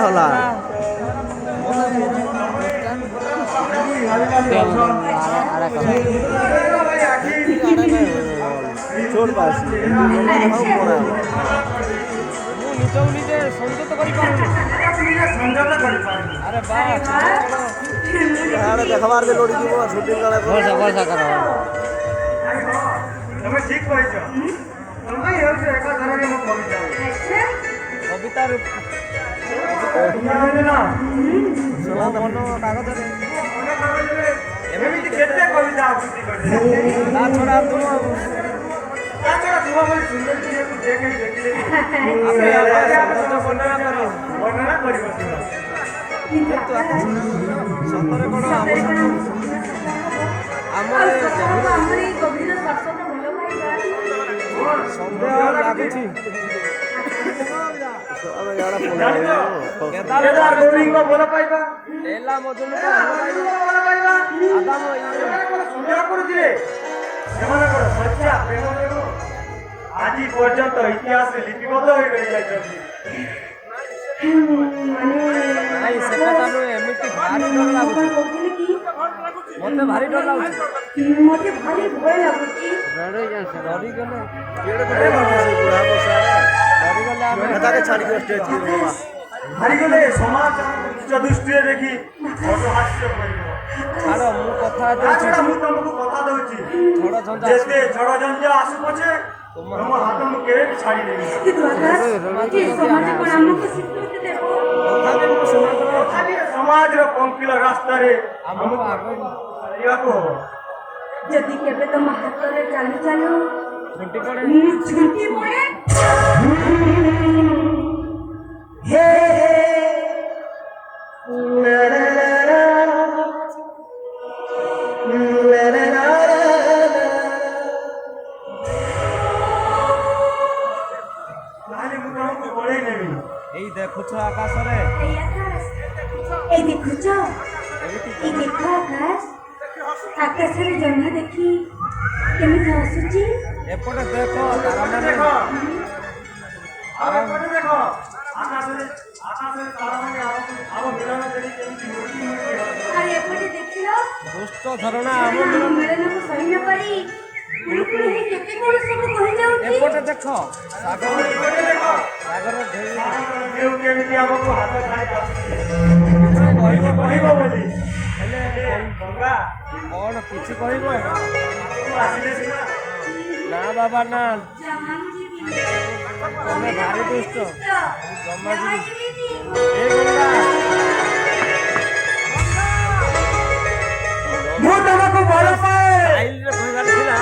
होला छोड़ पास ନିଜେ ସଂଯୋଗ କରିପାରୁନି। ଆରେ ଦେଖବାର କେ ଲୋଡ଼ି ଯିବ ସୁଟିଂ କାଳେ ବର୍ଷା ବର୍ଷା କର ତମେ ଠିକ କହିଛ। ତମେ ହେଉଛି ଏକା ଧାରାରେ ମୁଁ କବିତା କବିତାର ମନ କାଗଜରେ ଏମିତି କେତେ କବିତା ଆବୃତ୍ତି କରିছে ତା ଛଡ଼ା ତୁମ ତାଛଡ଼ା ତୁମ ଭଳି ସୁନ୍ଦର ଝିଅକୁ ଯେ କେହି ଦେଖିଲେ ବର୍ଣ୍ଣନା କରିବ ସତରେ କ'ଣ ଆମର ସନ୍ଦେହ ଲାଗୁଛି। କେଦାର ଗୌରୀଙ୍କ ଭଲ ପାଇବା ହେଲା ମଜୁଲ ସନ୍ଦେହ କରୁଥିଲେ ସେମାନଙ୍କର ସଚ୍ଚା ପ୍ରେମ ଯୋଗୁଁ ଆଜି ପର୍ଯ୍ୟନ୍ତ ଇତିହାସରେ ଲିପିବଦ୍ଧ ହୋଇ ରହିଯାଇଛନ୍ତି। ନାଇଁ ସେ କଥା ନୁହେଁ, ଏମିତି ଭାରି ଡର ଲାଗୁଛି। ମତେ ଭାରି ଡର ଲାଗୁଛି। ମତେ ଭାରି ଭୟ ଲାଗୁଛି। ଡରିଗଲେ ହାରିଗଲେ ସମାଜ ଉଚ୍ଚ ଦୃଷ୍ଟିରେ ଦେଖି ହାସ୍ୟ କରିବ। ଛାଡ଼ ମୁଁ କଥା ତାଛଡ଼ା ମୁଁ ତମକୁ କଥା ଦଉଛି ଯେତେ ଝଡ଼ଝଞ୍ଜ ଆସୁ ପଛେ ତମ ହାତ ମୁଁ କେବେ ବି ଛାଡ଼ିଦେବି। ସମାଜର ପଙ୍କିଳ ରାସ୍ତାରେ ଆମକୁ ଚାଲିବାକୁ ହବ। ଯଦି କେବେ ତମ ହାତରେ ଚାଲୁ ଚାଲୁ ଛୁଟି ପଡ଼େ ଛୁଟି ପଡ଼େ ତାହେଲେ ମୁଁ ତମକୁ ବଳେଇ ନେବି। ଏଇ ଦେଖୁଛ ଆକାଶରେ এই দেখুছ এই ଦେଖ ଆକାଶ ଆକାଶରେ ଜହ୍ନ ଦେଖି କେମିତି ହସୁଛି। ଏପଟେ ଦେଖ ତାରାମାନେ ଦେଖ ଆକାଶରେ ତାରାମାନେ ଆମ ମିଳନ ଦେଖି କେମିତି ମୁର୍କି ମୁର୍କି ଆଉ ଏପଟେ ଦେଖିଲ ଦୁଷ୍ଟ ଝରଣା ଆମ ମିଳନକୁ ସହି ନ ପାରି କୁଳୁକୁଳୁ ହେଇ କେତେ କଣ ସବୁ କହିଯାଉଛି। ଏପଟେ ଦେଖ ସାଗର ଢେଉ କେମିତି ଆମକୁ ହାତ ଛାଡ଼ି କହିବ ବୋଲି ହେଲେ ଗଙ୍ଗା କ'ଣ କିଛି କହିବ ଆସିଲେ ସିନା ନା ବାବା ନା ତମେ ତମେ ଭାରି ଦୁଷ୍ଟ। ଜମା ଯିବି ଏ ମୁଁ ତମକୁ ଭଲ ପାଏ। ଆଇଲରେ କହିବାର ଥିଲା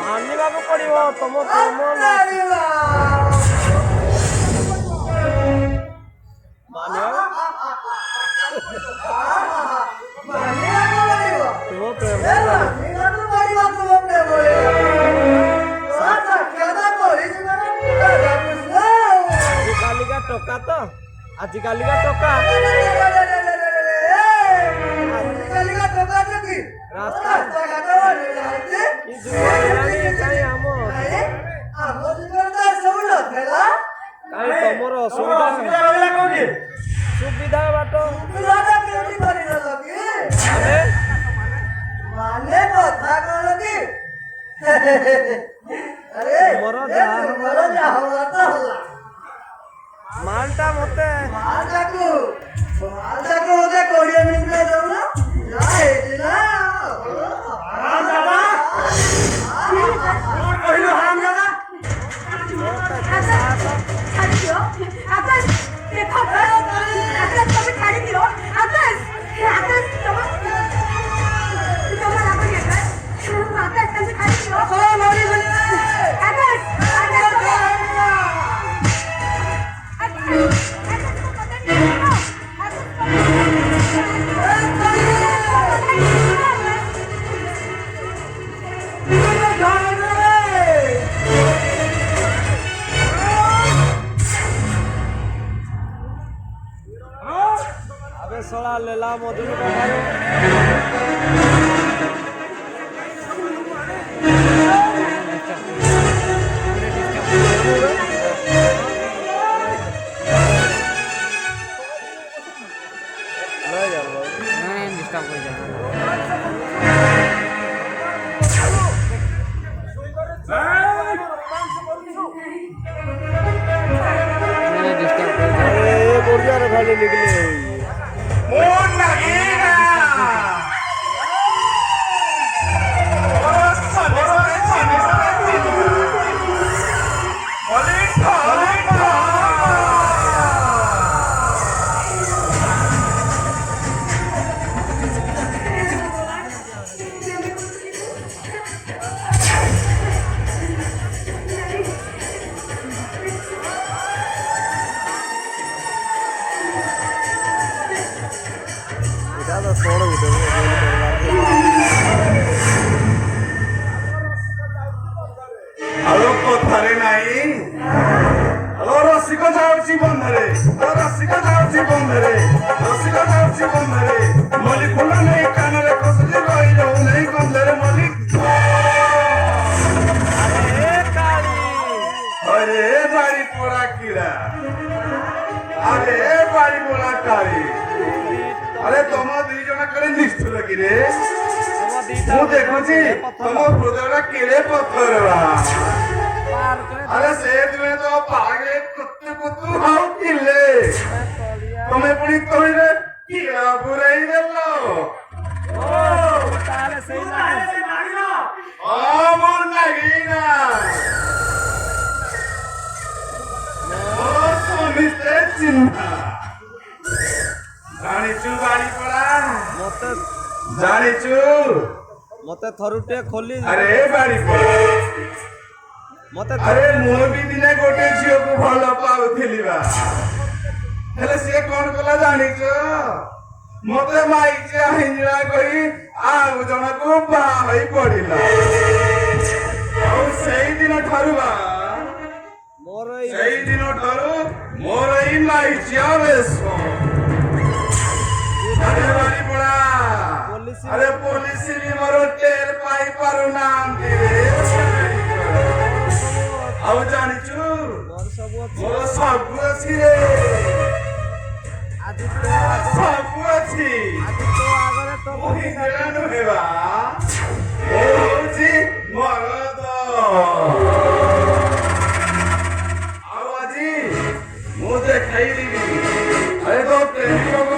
ମାନିବାକୁ ପଡିବ ତମ କର୍ମ ତୁମ ପ୍ରେମ ଆଜିକାଲିକା ଟକା ତ ଆଜିକାଲିକା ଟକା ରାସ୍ତା କି ଯୁଗ ହେଲାଣି କାହିଁ କାହିଁ ତମର ଅସୁବିଧା ସୁବିଧା ବାଟ ମାନେ କଥା କଣ କି ତୁମର ଯାହା ହବା ତ ହେଲା ମାଲଟା ମତେ ମାଲଟାକୁ ମତେ 20 ମିନିଟରେ ଦଉନ ଯାହା ହେଇଛି ନା କହିଲୁ ହାରାମ ଦାଦା अबे सोला लेला मधुर खाली निकले আলো কোথারে নাই আলো রসিক যাচ্ছি বন্ধরে রসিক যাচ্ছি বন্ধরে রসিক যাচ্ছি বন্ধরে মলিক ফুল নেই কানরে কসলি রই যাও নেই গন্ধরে মলিক আরে বাড়ি পোড়া কিরা আরে বাড়ি পোড়া কারি আরে তোমার দুই জন করে নিষ্ঠুর কি রে ମୁଁ ଦେଖୁଛି ତମ ହୃଦୟଟା କେଡ଼େ ପଥରବା ଆରେ ସେ ଦୁହେଁ ତ ପାଗେ କୁତୁ କୁତୁ ହଉଥିଲେ ତମେ ପୁଣି ତଳିରେ କିଳା ବୁରାଇ ଦେଲ ମୋର ନାଗିନା ମୋ ସମସ୍ତେ ଚିହ୍ନା ଜାଣିଛୁ ବାଡ଼ି ପଡ଼ା ମତେ ଜାଣିଛୁ ମତେ ଥରୁଟେ ଖୋଲି ଆରେ ବାଡ଼ି ମତେ ଆରେ ମୁଁ ବି ଦିନେ ଗୋଟେ ଝିଅକୁ ଭଲ ପାଉଥିଲି ବା ହେଲେ ସିଏ କଣ କଲା ଜାଣିଛ ମତେ ମାଇଚିଆ ହିଞ୍ଜିଳା କରି ଆଉ ଜଣକୁ ବାହା ହୋଇ ପଡ଼ିଲା ଆଉ ସେଇଦିନ ଠାରୁ ବା ମୋର ସେଇଦିନ ଠାରୁ ମୋର ଏଇ ମାଇଚିଆ ବେଶ ଆରେ ବାଡ଼ି ପୋଡ଼ା ପୋଲିସ ଆରେ ପୋଲିସ ବି ମୋର ଟେର ପାଇ ପାରୁନାହାନ୍ତି ରେ ଆଉ ଜାଣିଛୁ ମୋର ସବୁ ଅଛି ମୋର ସବୁ ଅଛି ରେ ଆଜି ତୋ ଆଗରେ ସବୁ ଅଛି ତୋ ମୁଁ ହିନ୍ଦା ନୁହେଁ ବା ମୁଁ ହଉଛି ମରଦ ଆଉ ଆଜି ମୁଁ ଦେଖାଇଦେବି ଆରେ ତୋ ପ୍ରେମିକକୁ